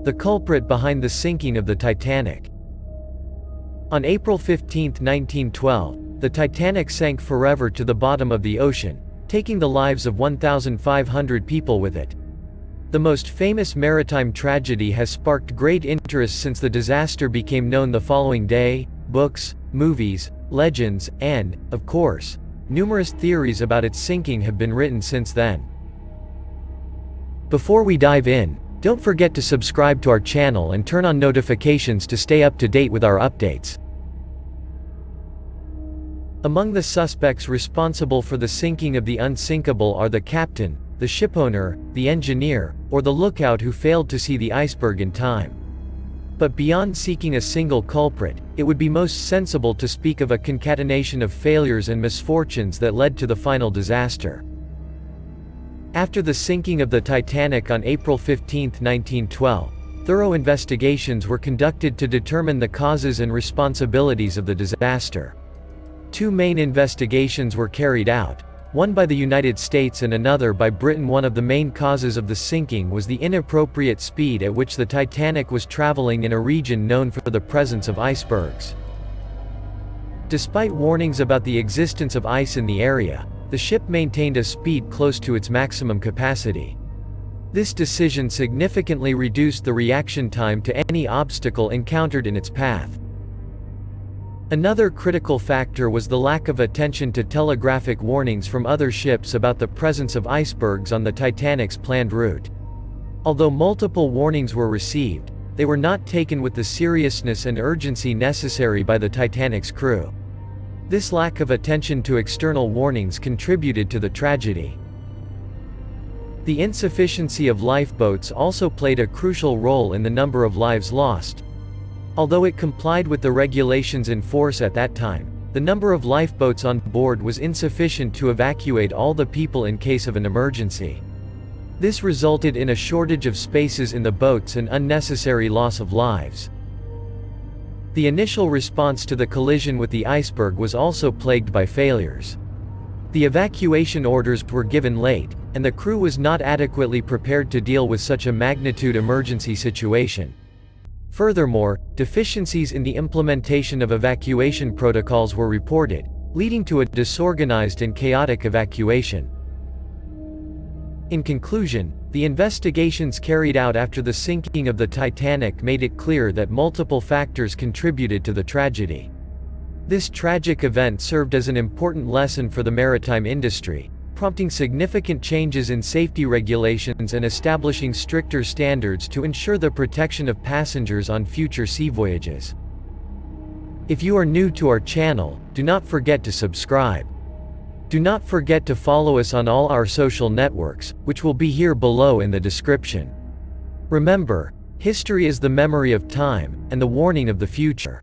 The culprit behind the sinking of the Titanic. On April 15, 1912, the Titanic sank forever to the bottom of the ocean, taking the lives of 1,500 people with it. The most famous maritime tragedy has sparked great interest since the disaster became known the following day. Books, movies, legends, and, of course, numerous theories about its sinking have been written since then. Before we dive in, don't forget to subscribe to our channel and turn on notifications to stay up to date with our updates. Among the suspects responsible for the sinking of the Unsinkable are the captain, the shipowner, the engineer, or the lookout who failed to see the iceberg in time. But beyond seeking a single culprit, it would be most sensible to speak of a concatenation of failures and misfortunes that led to the final disaster. After the sinking of the Titanic on April 15, 1912, thorough investigations were conducted to determine the causes and responsibilities of the disaster. Two main investigations were carried out, one by the United States and another by Britain. One of the main causes of the sinking was the inappropriate speed at which the Titanic was traveling in a region known for the presence of icebergs. Despite warnings about the existence of ice in the area, the ship maintained a speed close to its maximum capacity. This decision significantly reduced the reaction time to any obstacle encountered in its path. Another critical factor was the lack of attention to telegraphic warnings from other ships about the presence of icebergs on the Titanic's planned route. Although multiple warnings were received, they were not taken with the seriousness and urgency necessary by the Titanic's crew. This lack of attention to external warnings contributed to the tragedy. The insufficiency of lifeboats also played a crucial role in the number of lives lost. Although it complied with the regulations in force at that time, the number of lifeboats on board was insufficient to evacuate all the people in case of an emergency. This resulted in a shortage of spaces in the boats and unnecessary loss of lives. The initial response to the collision with the iceberg was also plagued by failures. The evacuation orders were given late, and the crew was not adequately prepared to deal with such a magnitude emergency situation. Furthermore, deficiencies in the implementation of evacuation protocols were reported, leading to a disorganized and chaotic evacuation. In conclusion, the investigations carried out after the sinking of the Titanic made it clear that multiple factors contributed to the tragedy. This tragic event served as an important lesson for the maritime industry, prompting significant changes in safety regulations and establishing stricter standards to ensure the protection of passengers on future sea voyages. If you are new to our channel, do not forget to subscribe. Do not forget to follow us on all our social networks, which will be here below in the description. Remember, history is the memory of time, and the warning of the future.